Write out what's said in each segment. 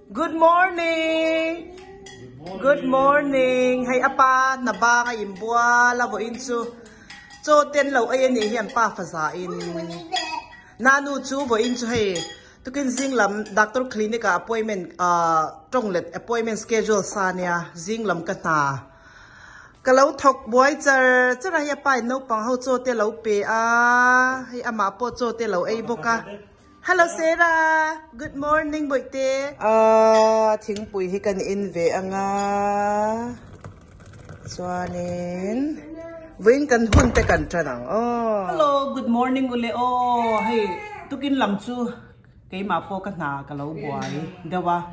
Good morning. Good morning. Hay apa na ba ka imbua la vo insu. Cho ten lo ai ni hian pa faza in. Nanu chu vo insu hey. Tukin zinglam doctor clinic appointment tonglet appointment schedule sa nia zinglam ka na. Kalau thok boy char chara ya pai no pang ho cho te lo pe a hay ama po cho te lo ai boka. Hello Sarah, good morning boy te. Thing pui hi kan in ve anga. Chuanin win kan hun te kan tranang. Oh. Hello, good morning ule. Oh, hey, tukin lam chu kay ma po ka na kalau boy. Dawa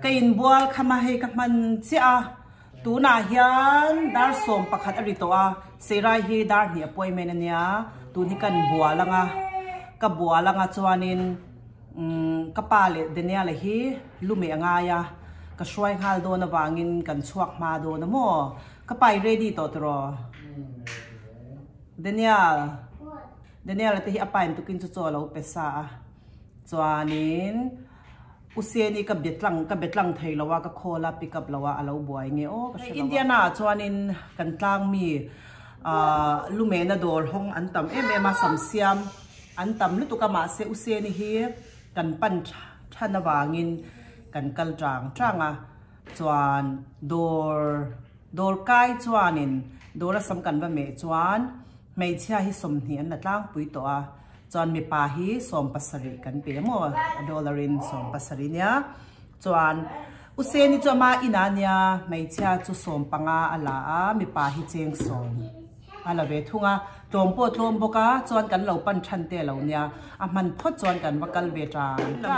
kay in bual kama hey kaman sia. Tu na hian dar som pakhat arito a Sarah hi dar ni appointment ania tu ni kan buala nga ka buala nga chuanin kapale denia le hi lume anga ya ka shwai hal do na wangin kan chuak ma do na mo kapai ready to tro Daniel te hi apain tu kin chu cho lo pesa chuanin useni ka betlang thei lawa ka khola pick up lawa alo boy nge o ka India na chuanin kan tlang mi lumena dor hong antam ma samsiam antam lu tu ka ma se useni hi kan pan thana wangin kan kal tranga chuan dor kai chuanin dora sam kan ba me chuan mei chia hi som hian na tlang pui to a chuan mi pa hi som pasari kan pe mo $1 som pasari nia chuan useni chu ma inania mei chia chu som panga ala a mi pa hi cheng som ala ve thunga tompo tlom boka chuan kan lo pan than te lo nia a man phot chuan kan wakal ve ta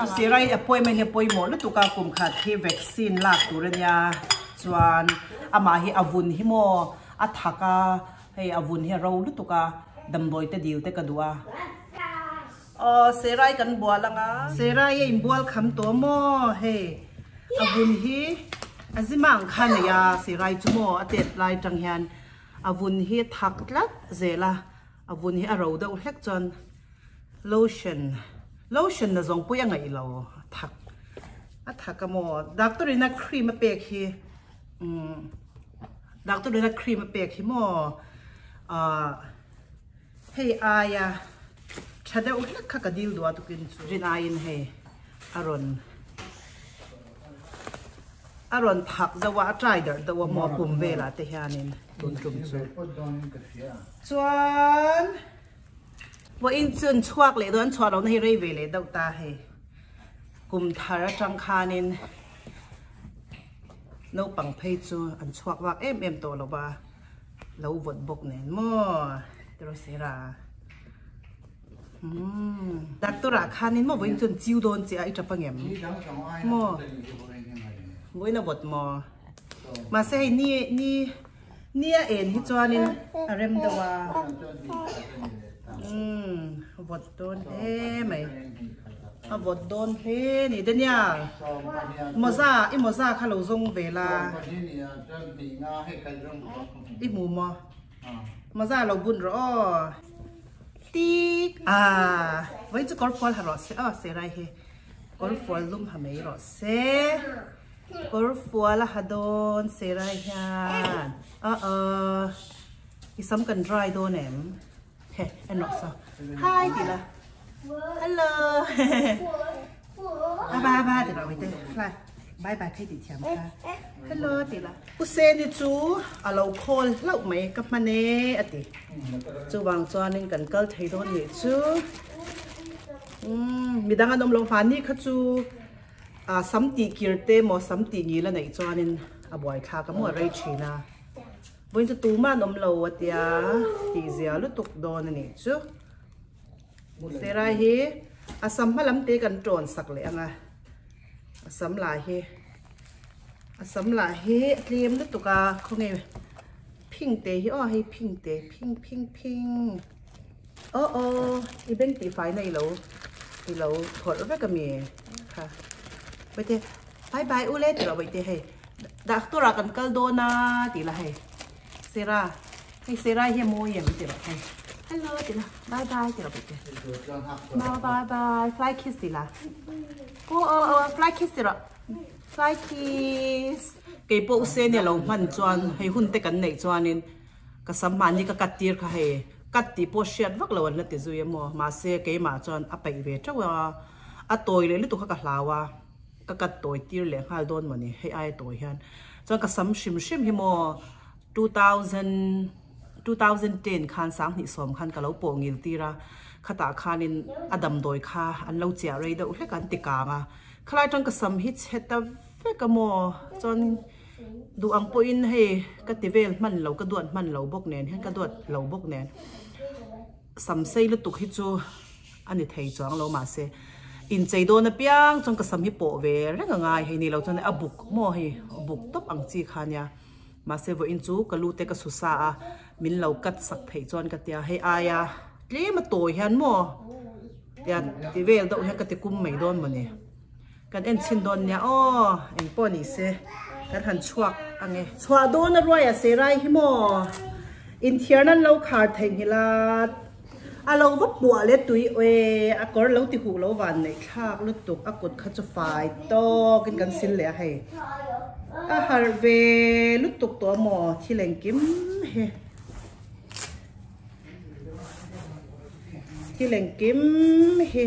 tu sirai appointment he poimo lu tuka kum khat hi vaccine lak turania chuan ama hi avun hi mo athaka hei avun hi ro lu tuka damloi te dil te kadua Serai kan bual nga Serai ye imbual kham to mo he avun hi azimang khan ya Serai chu mo atet lai tang hian avun hi thak tlat zela avun hi aro da ulek chon lotion na zong puya ngai lo thak a thak mo doctor ina cream a pek hi doctor ina cream a pek hi mo hey aya chada ulek kha kadil do atukin chu rinain he aron thak zawa try der da wa mo pum vela te hianin tun tum chu chuan wa in chun chuak le don chwa lo nei rei vele dau ta he kum thara tang khanin no pang phei chu an chuak wak em to lo ba lo vot bok nen mo tro sera doctora khanin mo win chun chiu don chi ai tapangem mo moi na vot mo ma se ni a en hi chuanin arem dawa vot don he mai a vot don he ni denia moza kha lo zong vela i mu mo moza lo bun ro tik với chú con phơi hả sẽ se rai he con phơi lum hả mấy rồi se con phơi là hả don se rai ha cái sắm cần dry don em he anh nói sao hi thì là hello bye thì rồi mình fly bye thấy thì chạm ta hello thì là cô xe đi chú lâu call lâu mấy cấp mà nè thì chú vàng cho nên cần câu thấy đó nhỉ chú mình đang ăn đông lâu phán đi khát chú sắm tì kia tê mà sắm tì nhỉ là này cho nên bồi khá cái mua ray chi na với chú tú mà đông lâu thì tì dẻo lúc tục đó nè chú xe ra hi sắm mà lắm tê cần tròn sặc lẹ nga sắm lại he liêm lúc tụi ca không nghe pink tê hi hay pink tê pink bên tí phải này lâu thổi rất là mì ha bây giờ bye ule thì là bây giờ hay đặc tôi ra cần câu đô na thì là hay Sarah hi mua gì thì là hay hello thì là bye thì là bây giờ bye fly kiss thì là fly kiss thì là fly kiss cái bộ xe này lâu man chuan hay hun te kan nei chuanin ka samman ni ka katir kha he kat ti po shet vak lo na ti zui mo ma se ke ma chuan a pai ve chawa a toy le lu tu kha ka hlawa ka kat toy tir le hal don mani he ai toy hian chuan ka sam shim hi mo 2010 khan sang ni som khan ka lo po ngil tira khata khanin adam doi kha an lo chia rei da u hle kan ti ka nga khlai tang ka sam hit heta ve ka mo chon du ang po in he ka ti vel man lo ka duat man lo bok nen hen ka duat lo bok nen sam sei lu tuk hi chu ani thei chang lo ma se in chei do na piang chong ka sam hi po ve reng ngai he ni lo chon a buk mo hi buk top ang chi khania ma se vo in chu ka lu te ka su sa a min lo kat sak thei chon ka tia he aya tle ma toy hian mo ya ti vel do hian ka ti kum mai don mo ni kan en chin don nya o en po ni se kan han chuak ange chwa do na roi a se rai hi mo in thiar nan lo khar thei hila a lo ba bua le tui we a kor lo ti hu lo wan nei thak lu tuk a kut kha chu fai to kin kan sin le he a har ve lu tuk to mo thileng kim he thileng kim he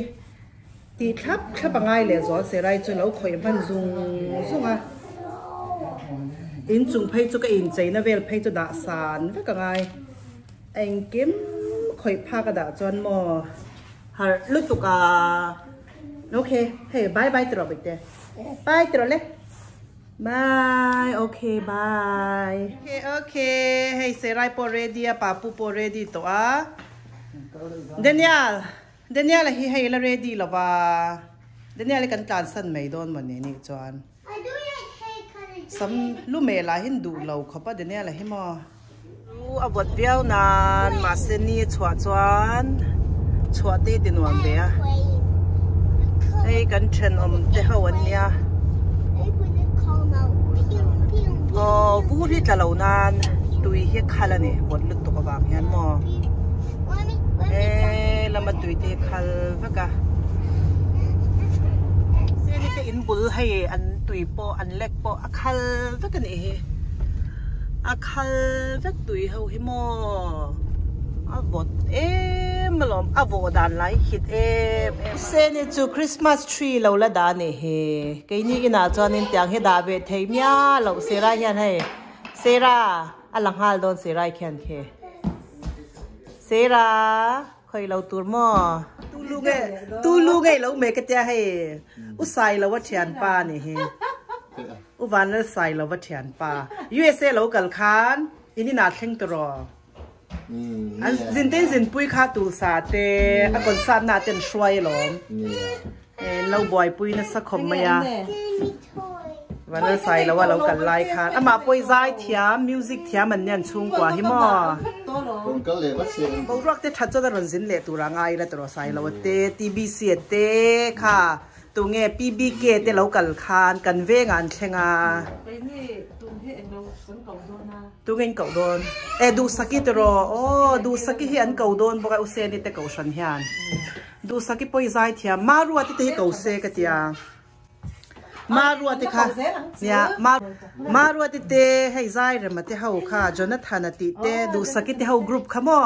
ti thap ngai le zo se rai chu lo khoi man zung a in chung phei chu ka in chei na vel phei chu da san ve ka ngai anh kiếm khoi pha ka da chon mo har lu tu ka ok hey bye bye tro bite bye tro le bye okay bye okay hey se rai po ready a papu po ready to a Daniel hi hey la ready la ba Daniel kan tan san mai don man ni chuan sam lu me la hin du lo khopa Daniel hi mo a vot viau nan ma se ni chua chuan chua te tin wang be a ei kan chen te hawan nia o vu ri tla lo nan tui hi khala ni vot lut to ka wang hian mo lama tui te khal vaka se ni te in bul hai an tui po an lek po a khal vaka ni hi a khal vek tui ho hi mo a vot malom a vo dan lai hit se ni chu Christmas tree lo la da ni he ke ni ina chuan in tyang he da ve thei mya lo se ra hian hai se ra alang hal don se rai khan khe se ra khoi lo tur mo tu lu nge lo me ka tia he u sai lo wa thian pa ni he u van le sai lo wa thian pa USA lo kal khan ini na thleng to ro an zin ten zin pui kha tu sa te a kon sa na ten shwai lo lo boy pui na sa khom ma ya van le sai lo wa lo kal lai khan ama poi zai thia music thia man nyan chung kwa hi mo con có lẽ bắt xe bầu ruột te thật cho ta rồi dính lệ tụ ra ngay là tụ rồi sai lâu te TBC te kha tụ nghe PBK te lâu cần khan cần về ngàn theng à tụ nghe cậu đôn du saki tụ rồi du saki hiện cậu đôn bao cái usen đi te cậu sân hiền du saki poi zai thia maru ati te cậu se cái tia maru ati kha ya maru ati te hay zai re mate hau kha Jonathan ati te du saki te hau group kha mo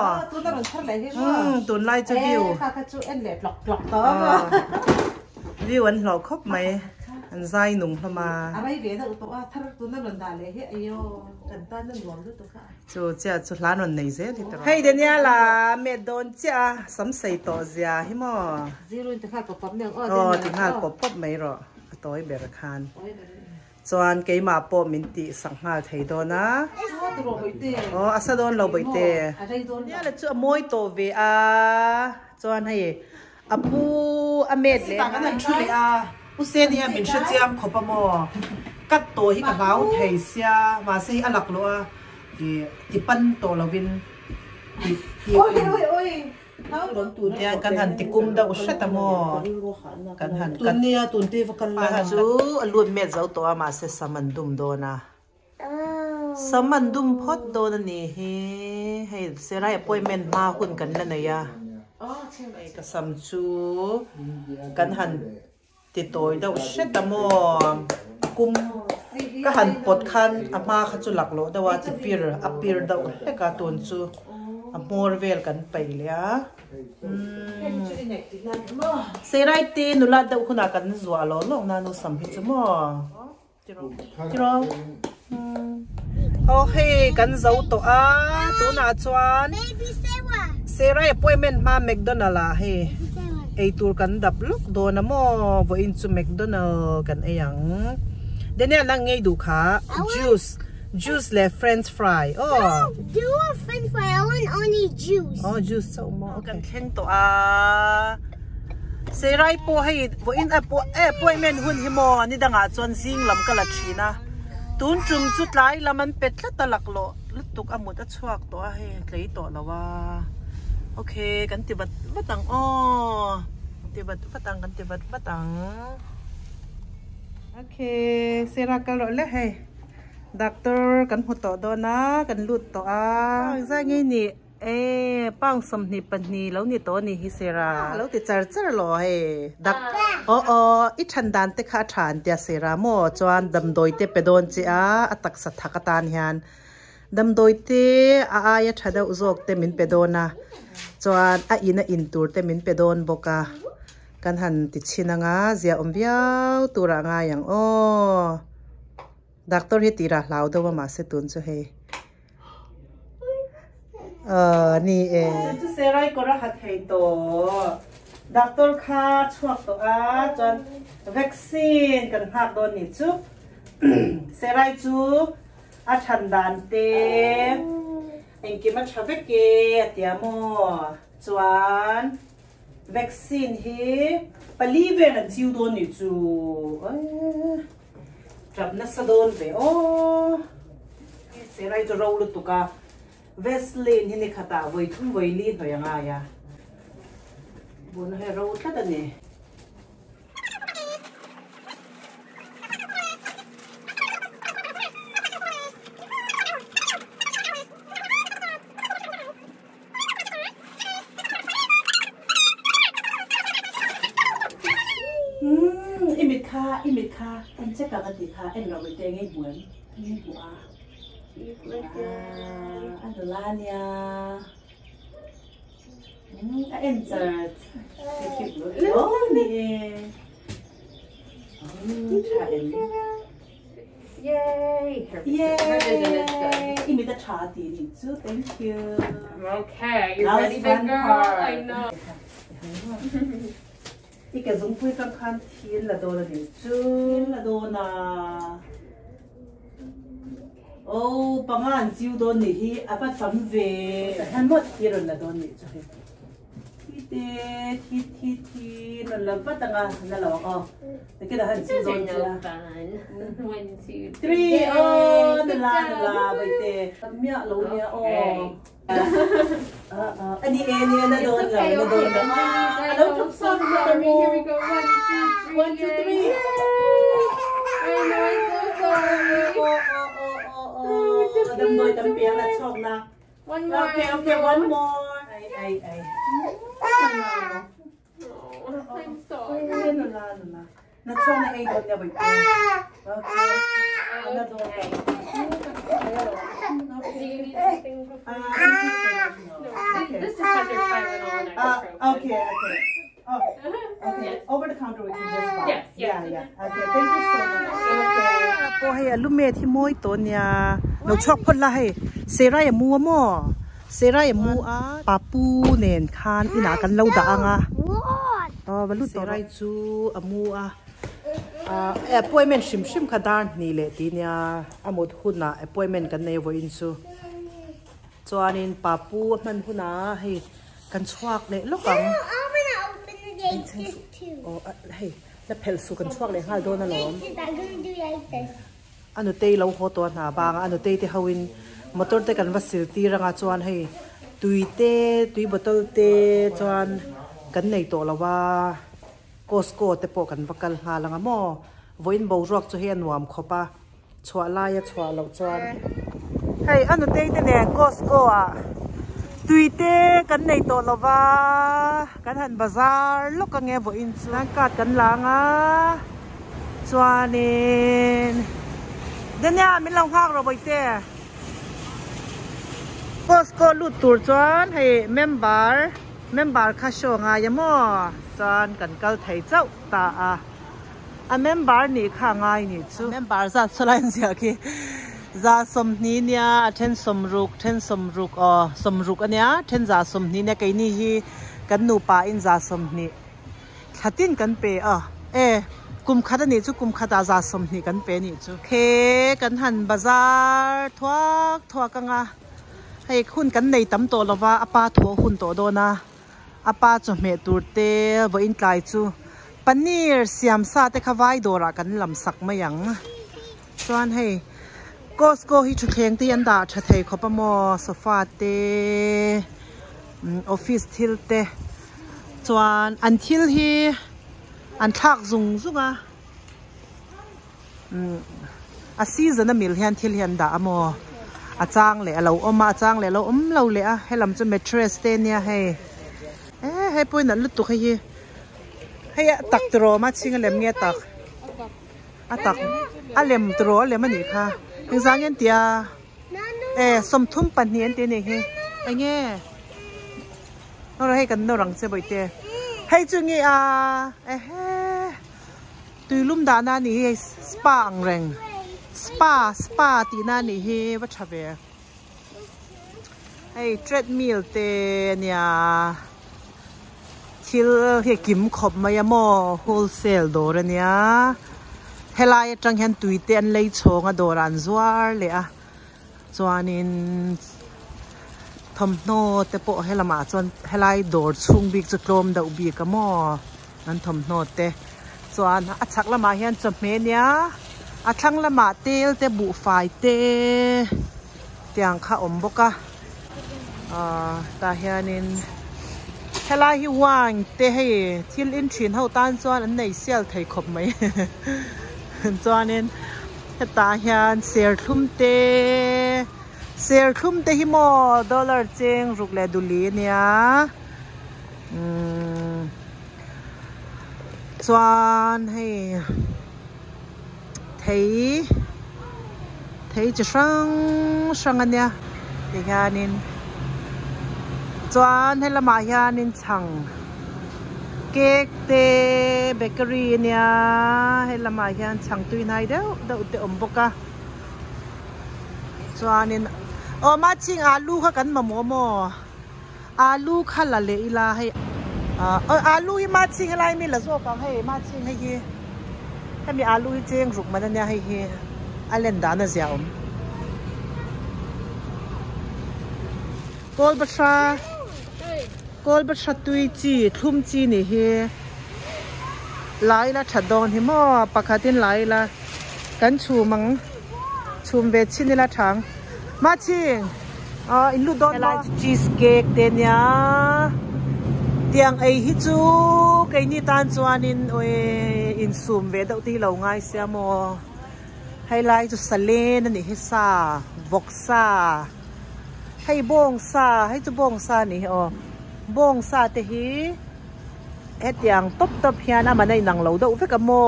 tun lai chu view view an lo khop mai an zai nung hlama chu cha chu hlan on nei ze ti to hey denia la me don cha sam sei to zia hi mo zero in te kha pop ne ti kha pop mai ro tối bè khan chuan ke ma po min ti sanghal thei do na asa don lo bai te ya la chu moi to ve a chuan hai apu amet le kan an thu le a u se ni min sha chiam khopa mo kat to hi ka bau thei sia ma se alak lo a ti pan to lovin ti oi ya kan han tikum da usha mo kan han kan nia tun te vakan la chu alut met zau to ma se samandum do na samandum phot do na ni he hey serai appointment ma hun kan na ya ka sam chu kan han ti toy da usha mo kum ka han pot khan ama kha chu lak lo dawa chi apir da he ka ton chu a mor vel kan pailia serai te nula da khuna kan zwa lo lo na nu sam hi chu mo tiro okay kan zau to a tu na chuan serai appointment ma McDonald la he ei tur kan dap luk do na mo vo in chu McDonald kan eyang denia nang ngei du kha juice le french fry do a french fry. I want only juice. Juice so mo kan theng to a serai po hei vo in appointment hun hi mo ni danga chon jing lam kala thina tun chung chu tlai laman petla talak lo lutuk amut a chuak to a he tlei to lawa okay kan tibat batang tibat batang kan tibat batang okay sera kalo le he doctor kan huto do na kan lut to a za ngi ni pang som ni pani lo ni to ni hi sera lo ti char lo he dak i than dan te kha than tia sera mo chuan dam doi te pedon chi a atak sa thakatan hian dam doi te a ya thada uzok te min pedona chuan a ina in tur te min pedon boka kan han ti chinanga zia omviau tura nga yang doctor hi tira lau do ma se tun chu he ni tu serai ko ra hat hei to doctor kha chuak to a chuan vaccine kan hak don ni chu serai chu a than dan te engki ma thave ke atiamo chuan vaccine hi palive an chiu don ni chu trap na sadon ve serai chu ro lu tuka Vaseline hini khata voi thun voi li hoyanga ya bon he ro thada ne imit kha an che ka ti kha en ro te ngai buan ni bua Adolania insert Yay! Yay! Imi the chati too. Thank you. Okay, you're ready, big girl. I know. Ika zung pui kang kan thiên la do la ni chu la do na. Pangan chiu do ni hi apat sam ve han mot hiron la do ni chu he. Ti no la patanga na la ko. Te da han chiu do No ja. fun. 1, 2, 3 na la bai te. Tamya lo nia ani na do la na do la. Hello top song Here we go. 1, 2, 3. 1 2 3. I know, I'm so sorry. Đâm đôi tấm biển là chọc na. One more. Okay, one more. Ay. I'm sorry. Na. Na chọc na ay doon niya ba ito? Okay. Na doon ka. Do you need anything before? This just has your Tylenol and ibuprofen. Okay. Okay. Over the counter we can just buy. Yes. Yeah. Okay, thank you so much. Okay. Po hay alume thi moi to nya. No chok phot la hay. Serai mu mo. Serai mu a papu nen khan ina kan lo da anga. Balu serai chu amu a. Appointment shim khadan ni le ti nya amot huna appointment kan nei vo in chu. Chuanin papu man huna hay kan chuak le lokang. Hey, the pelsu kan chuak le hal do na lom. Anu tei lo ho to na banga anu tei te hawin motor te kan vasil ti ranga chuan hei tui bottle te chuan kan nei to lawa Costco te po kan vakal ha langa mo voin bo rok chu hian nuam khopa chwa la ya chwa lo chuan hei anu tei te ne Costco a tui te kan nei to lawa kan han bazar lo ka nge vo in chuan kat kan langa cho nên đến nhà mình lòng hoang rồi bây giờ Costco lụt tour chọn hay member khách sổ ngay yếm mò chọn cần câu thấy cháu ta member này khá ngay nhỉ chú member ra số lại gì kì ra sum ní nha ten sum ruk anh nhá ten ra sum ní nha cái ní hi cần nụ pa in ra sum ní khát tin cần pe cùng khát này chú cùng khát ra sum ní cần pe ní chú khe cần hành bazaar thoa căng hay hun cần này tắm tổ là va apa thoa hun tổ đó na apa cho mẹ tour te với in cái chú paneer siam sa te khawai đồ ra cần làm sặc mấy yang chuan hay Costco hi chu khleng ti an da tha thei khopa mo sofa te office thil te chuan an thil hi an thak zung zunga a season a mil hian thil hian da amo a chang le alo oma chang le lo lo le a helam chu mattress te nia he he point an lutu hi hay tak tro ma ching lem nge tak tak alem tro lem ani kha hình dáng nhân tia sum thum pan hiền tia này he anh nghe nó là hay cần nó răng xe bơi tia hay chưa nghe từ lúc đã na nỉ spa ang reng spa tí na nỉ he vắt chả về hay treadmill tia nha chill he kim khop mày mo wholesale đồ rồi nha helai trang hen tui te an lei chonga doran zuar le a chuanin thomno te po helama chon helai dor chung bik chuklom da ubi ka mo an thomno te chuan a chak lama hian chome nia a thlang lama tel te bu fai te tiang kha om boka ta hianin helai hi wang te he thil in thin ho tan chuan an nei sel thei khop mai cho nên ta hiền share thum te hi mo dollar cheng ruk le duli nia chuan hay thấy chỉ sang anh nha thì hiền chuan hay là mà hiền chẳng cake te bakery nia hay là mai hian chang tui nai deuh te om boka chuanin ma ching alu kha kan mo alu khala le ila hay alu hi ma ching lai mi la zo ka hay ma ching hay hi mi alu hi cheng ruk man ania hay hi alen da na zia om Kol batra tui chi thum chi ni hi lai la thadon hi mo pakhatin lai la kan chum ve chin la thang ma ching in lu don la cheesecake te nya tiang ai hi chu kai ni tan chuanin oi in sum ve dau ti lo ngai sia mo hay lai chu salen ani hi sa boksa hay bong sa hay chu bong sa ni bong sa te hi yang top hian a manai nang lo do veka mo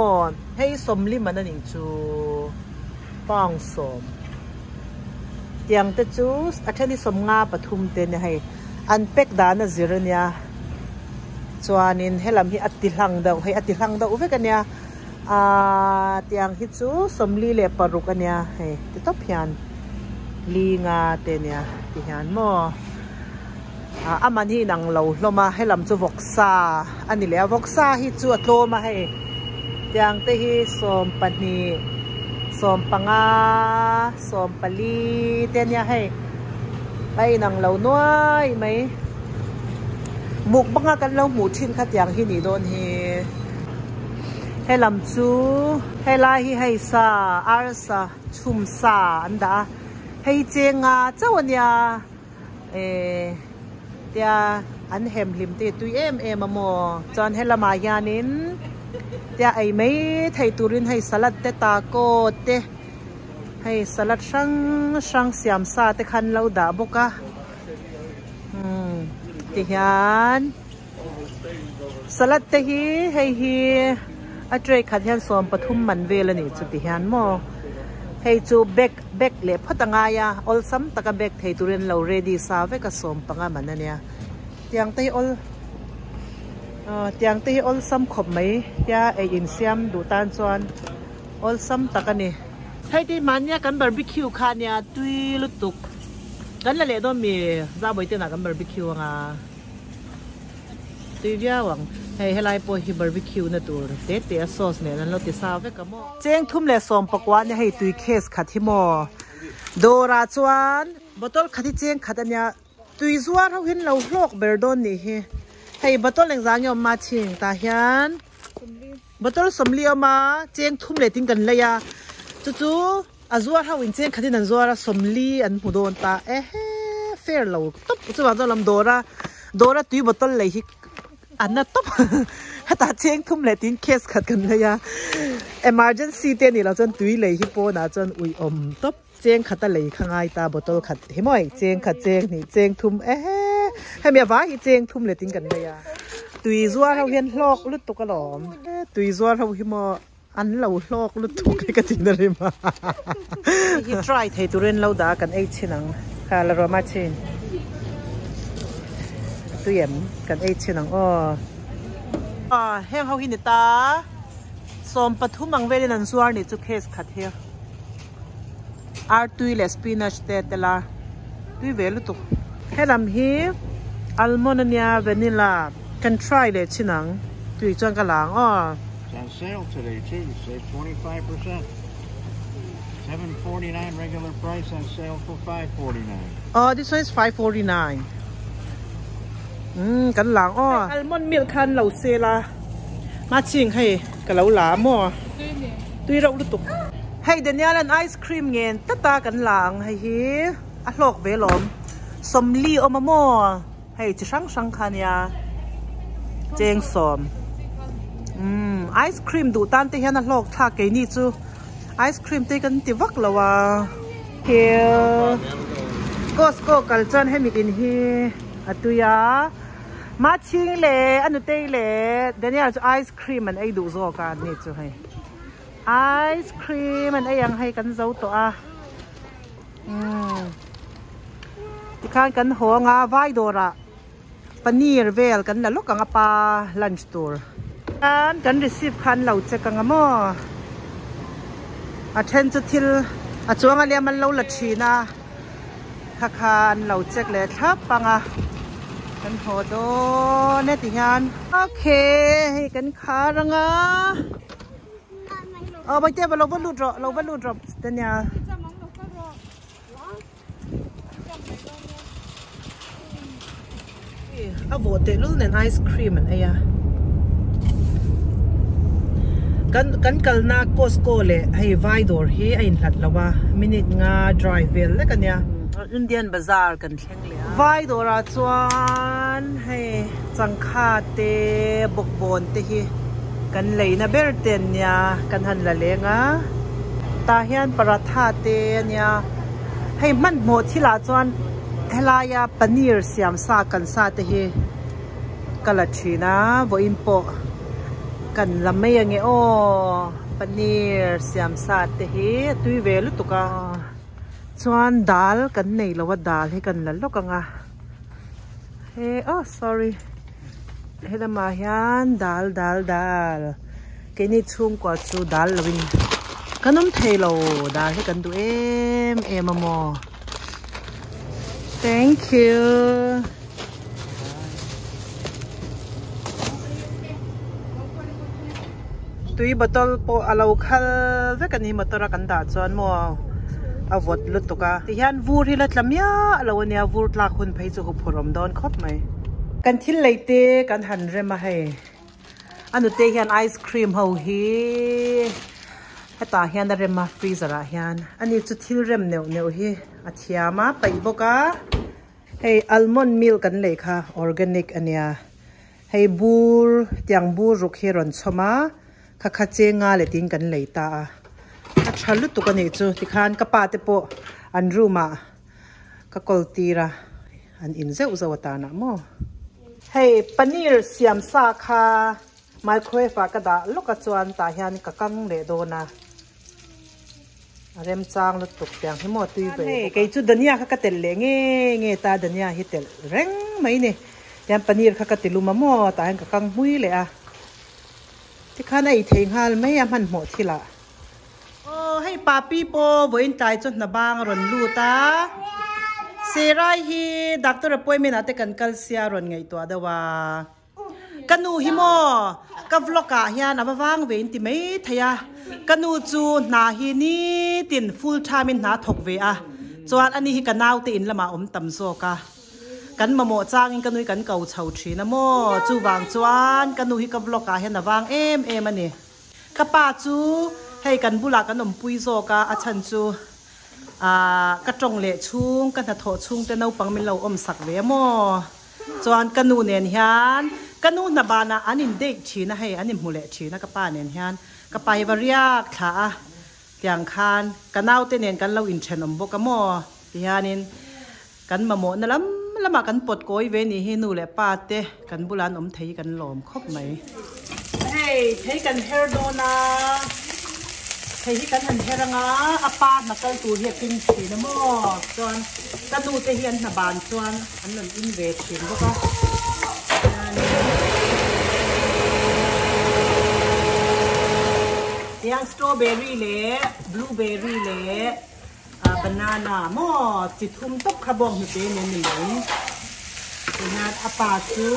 hei som li man ani chu pang som tiang te chu athani som nga pathum te ne hei an pek da na zirania chuanin helam hi atihlang do veka nia tiang hi chu som li le paruk ania hei te top hian li nga te nia ti hian mo aman hi nang lo hloma helam chu voksa ani le voksa hi chu atloma he tiang te hi som pani som panga som pali te nya he ai nang lo noi mai muk banga kan lo mu thin kha tiang hi ni don hi helam chu helai hi hei sa arsa chum sa anda hei chenga chawanya tia an hem lim te tui em mo chon helama yanin tia ai mai thei turin hei salad te taco te hei salad sang siam sa te khan lo da boka ti hian salad te hi hei hi อาเจขัดยันสอมปทุมมันเวลนี่จุดที่ยันโมให้จูเบกเล็บพัตงายาอลซัมตะกะเบกให้ตุเรนเราเรดี้ซาเวกสอมปังมันนั่นเนี่ยเตียงตีอลซัมขบไหมยาไออินเซียมดูตานจวนอลซัมตะกันนี่ให้ที่มันเนี่ยกันบาร์บีคิวคาเนี่ยตุยลุตุกกันละเล่ต้องมีซาบอยเตน่ากันบาร์บีคิวงาตุยยาหวังให้ไลน์ปอยบาร์บีคิวนะตัวเตะซอสเนี่ยนั่นเราติดซาเวกะโมเจ้งทุ่มเล่สอมปกวานเนี่ยให้ตุยเคสขัดที่โมโดราจวนบอตลขัดที่เจ้งขัดเนี่ยตุยซัวเขาเห็นเราโลกเบอร์ดอนนี่ให้บอตลแหล่งจางยอมมาชิงตาฮันบอตลสมเลียวมาเจ้งทุ่มเล่ติงกันเลยอะจู่ๆอาซัวเขาอินเจ้งขัดที่นั่นซัวสมลีอันหูโดนตาเฟร์เราตุ๊บจู่ว่าจะลำโดราตุยบอตลเลยฮิอันนั้นตุ๊บถ้าตาเจ้งทุ่มเล่ติงเคสขัดกันเลยอะ emergency เต้นนี่เราจนตุยเลยฮิปโปนะจนอุยตุ๊บเจ้งขัดตะเลยข้างไอตาบอตลขัดเห็นไหมเจ้งขัดเจ้งนี่เจ้งทุ่มให้เมียว่าอีเจ้งทุ่มเลยติงกันเลยอะตุยซัวเราเห็นลอกลุดตุกกระหล่อมตุยซัวเราหิมอันเราลอกลุดตุกให้กันจริงนะเลยมาที่ try ให้ตุเรนเราด่ากันไอ้ชินังค่ะแล้วเรามาเช่นตุยมกันไอ้ชินังแห้งเขาหินตาสมปทุมมังเวลินันซัวนี่จุเคสขัดเฮียอาร์ตุยเลสปินัชเตตลาตุยเวลุตุให้ลำฮีอัลมอนเนียเวนิลากัน try เลยชินังตุยจวนกะหลังIt's on sale today too. Save 25%. $7.49 regular price on sale for $5.49. This one is $5.49. กันหลังอัลมอนด์มิลคันเราเซลามาชิงให้กับเราหลาหม้อตุยเราลุตุกให้เดนิเอลไอศครีมเงินตากันหลังให้อัลโลกเวลอมสมลีอมาหม้อให้จะช่างคันยาเจงสอมไอศครีมดูตันเตียนอัลโลกท่าเกนี่จูไอศครีมเตกันติวักละวะเฮียก็สโก้กัลจันให้มีกินฮีอัตุยามาชิงเล่อันนู้นเตยเล่เดี๋ยวนี้จะไอศครีมมันไอดูโซกันนี่จูให้ไอศครีมมันไอยังให้กันเจ้าตัวที่ข้างกันหัวงาไวโดระปนีร์เวลกันแล้วลูกกังปลาลันช์ตัวกันรีซีฟคันเหล่าเจกังมอเทนจุดที่จวงอะไรมันเหล่าลัดชีนะคันเหล่าเจกเลยทับปังกันโหดเนติฮันโอเคให้กันขารังไปเจ้าเราบรรลุดรอปเดี๋ยวนี้โบเตลูนไอศครีมมันไอ้ยากันกัลนาโกสโกเล่ให้ไวดอร์ให้ไอ้หลัดละว่ามินิงาดรายเวลแล้วกันเนี่ยอินเดียนบาซาร์กันเช่นเลยไวดอร์จวนให้จังคาเตบกบนเตฮีกันเลยนะเบอร์เตนเนี่ยกันหันละเลงตาเฮียนปราธาเตเนี่ยให้มันหมดที่ละจวนเฮลายาปนีร์เสียมซากันซาเตฮีกัลชีนะวอินโปกันลำไม่ยังไงปนีร์เสียมซาเตฮีตุยเวลุตุกาชวนดัลกันในละว่าดัลให้กันละลูกงาเฮ้sorry ให้ละมาฮันดัลแค่นี้ชุ่มกว่าชูดัลละวินกันน้ำเทโลดัลให้กันดูมโม thank youตุยบัตรโปอาลาวคัลเวกันหิมตระกันดาจวนมัวอาวดลุตุกาที่ฮันวูที่ลัดลำยาเราเนี่ยวูลาคุณไปจูหุบพรมดอนครบไหมกันที่เลยเตกันหันเรมาให้อันนู้นเตฮันไอศครีมเฮาฮีให้ตาฮันได้เรมาฟรีซระฮันอันนี้จุดที่เรมเนียวฮีอาทิยามาไปบกาให้อัลมอนด์มิลกันเลยค่ะออร์แกนิกอันเนี้ยให้บูรยังบูรุกเฮรอนชมาข้าเจงาเลติงกันเลยตาชัลลุตุกันนี่จูที่ขันกระปาเตโปอันรูมาก็กอลตีระอันอินเซอุซาวตานะโมให้ปนีร์เสียมซาคา microwave ka da loka chuan ta hian ka kang le do na rem chang lu tuk piang hi mo tui be ke chu dania kha ka tel le nge ta dania hi tel reng mai ne yan paneer kha ka tilu ma mo ta han ka kang hui le a ti khana I theng hal mai am han mo thila o hei papi po voin tai chot na bang ron lu ta serai hi doctor appointment ate kan kal sia ron ngai to dawa kanu hi mo ka vloga hian awawang ve inti mai thaya kanu chu na hi ni tin full time in na thok ve a chuan ani hi kanau te in lama om tam zo ka kan mamo chang in kanui kan kau chho thina mo chu wang chuan kanu hi ka vloga hian awang em ani ka pa chu hei kan bula kan om pui zo ka a chan chu ka tong le chung kan na tho chung te nau pang min lo om sak ve mo chuan kanu nen hian kanu na bana anin de thina hei anin mule thina ka pa nen hian ka pa hi variak tha tiang khan kanau te nen kan lo in then om boka mo hianin kan mamo na lama kan pot koi ve ni hi nu le pa te kan bulan om thei kan lom khop mai hei thei kan hair do na thei hi kan han heranga apa na kal tu hi kin thi na mo chuan kanu te hian na ban chuan an lon in ve thin boka yang strawberry le blueberry le banana mo chi thum tok khabong ni te ne ni na apa chu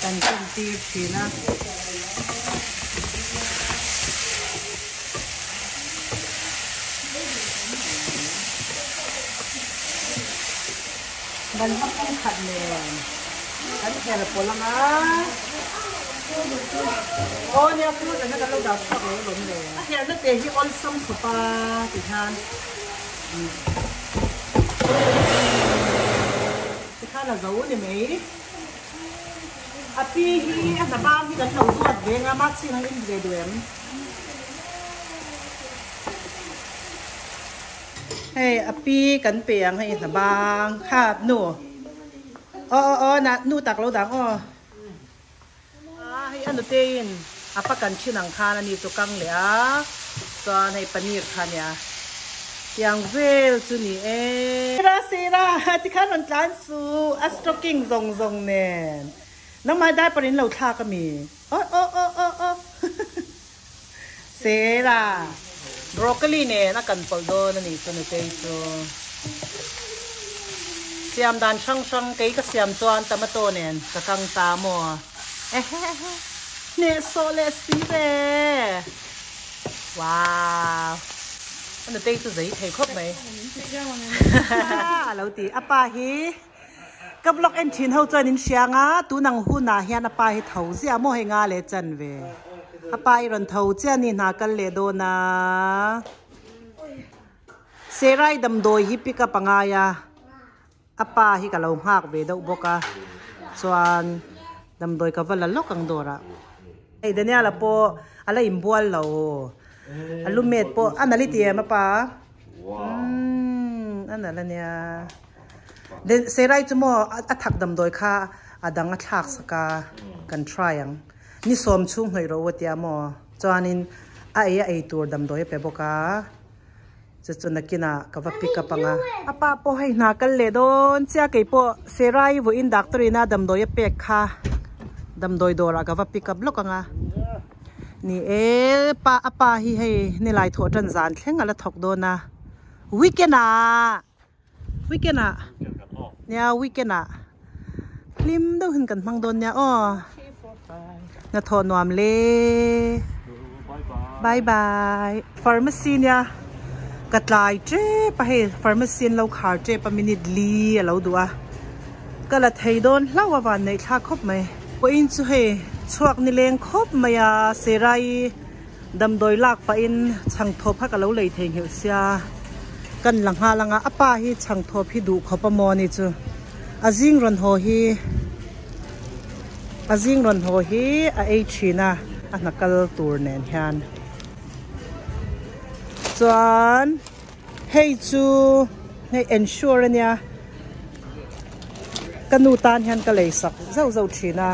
kan kan ti thina ban hap kan khat le kan khela polanga ohเนี่ยคือแต่นั่นก็เราดับชอบเลยหลงเลยเฮียนั่นเตะที่ออนซ้ำสุดปาติดทานติดทานเราจะเนี่ยไหมอ่ะพี่ที่อันนั้นบ้านที่กันเราตรวจเวงอามาชิงให้อินเดียด้วยเฮ้ยอ่ะพี่กันเปียงให้อันนั้นบ้างครับหนูอ๋อนะหนูตักเราดังอ๋อให้อันเต้นอาปกันชิ้นหนังคานันนี่ตัวกังเลยอ่ะตัวในปนีร์คันเนี่ยยังเวลจุนี่เองเซราที่ข้ามันการสู้อัสตรกิ้งซงเนี่ยน้องมาได้ปริญเราท่าก็มีโอ้เซราบรอกโคลีเนี่ยนักกันปลดนั่นนี่ตัวในเต้นตัวเสียมดันช่างเกย์ก็เสียมจวนตะมะโตเนี่ยจะกังตามัวเนี่ยโซเลสีเร่ว้าวอันนี้เต้ตัวใหญ่เท่ครบไหมเราตีอาปาฮีกับล็อกเอ็นชินเขาจะนินเชียงอ่ะตูนังหูนาเฮียนอาปาฮีเท่าเสียโมเหงาเลจันเวอาปาฮีรอนเท่าเจ้านี่นากันเลโดนาเซรัยดำโดยฮิปิกะปังอายาอาปาฮีกับเราหักเวดอุบกะส่วนดำโดยกับว่าละล็อกกังโดระไอ้เดี๋ยวนี้ละปออะไรอิมบัวเราอันลูเม็ดปออันนั้นลิเตียมาปะอันนั้นละเนี่ยเดี๋ยวเซรัยจะมั่วอัฐักดำโดยค่ะอดังอัฐักสกากันทรายังนี่สมชุ่มให้เราวัดยามั่วจานินไอ้ตัวดำโดยไปบอกว่าจะจนนักกินกับว่าปิกปังอ่ะอาป้าปอให้นักกันเลยโดนเจ้าเกี่ยปอเซรัยวัยอินดักตรีน่าดำโดยเป็กค่ะดำโดยโดรากับว่าปิกับล็อกอ่ะนี่ป้าอาป้าฮีให้ในลายถั่วจันจานเข่งอะไรถกโดนนะวิกเกน่ะเนี่ยวิกเกน่ะลิมดูหินกันมังโดนเนี่ยอ้อน่าทอนวามเล่บายฟาร์มาซีเนี่ยกัดลายเจ๊ไปให้ฟาร์มาซีเราขาดเจ๊ปมินิดลีเราดูอ่ะก็ละไทยโดนเล่าว่าวันในท่าครบไหมว่าอินสุเฮชวกนิเลงครบมายาเสรัยดำโดยลากไปอินช่างทบพักเราเลยเทงเหี่ยวเสียกันหลังหาลังอาป้าฮีช่างทบพี่ดูเขาประมอนี่จูอาจิงรอนโฮฮีไอชีนะอันนักกลตัวเนียนฮันส่วนให้จูให้ ensure เนี่ยกันนูตานฮันก็เลยสักเจ้าชีนะ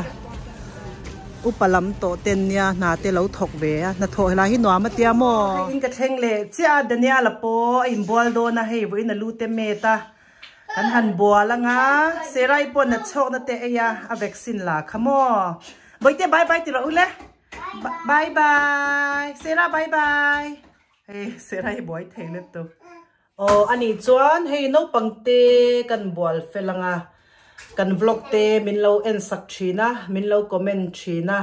upalam to ten nia na te lo thok ve na tho la hi no ma tia mo in ka theng le chia dania la po in bol do na hei voi na lu te meta kan han bol nga serai po na chok na te ya a vaccine la khamo boite bye bye ti ro ule bye bye sera bye bye hey serai boy thele to oh ani chuan hei no pangte kan bol felanga kan vlog te min lo en sak thina min lo comment thina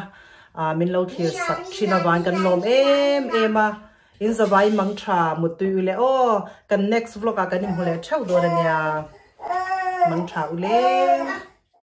min lo thir sak thina wan kan lom ema in zawai mang tha mutu ule o kan next vlog a kan im hole thau do nia mang tha ule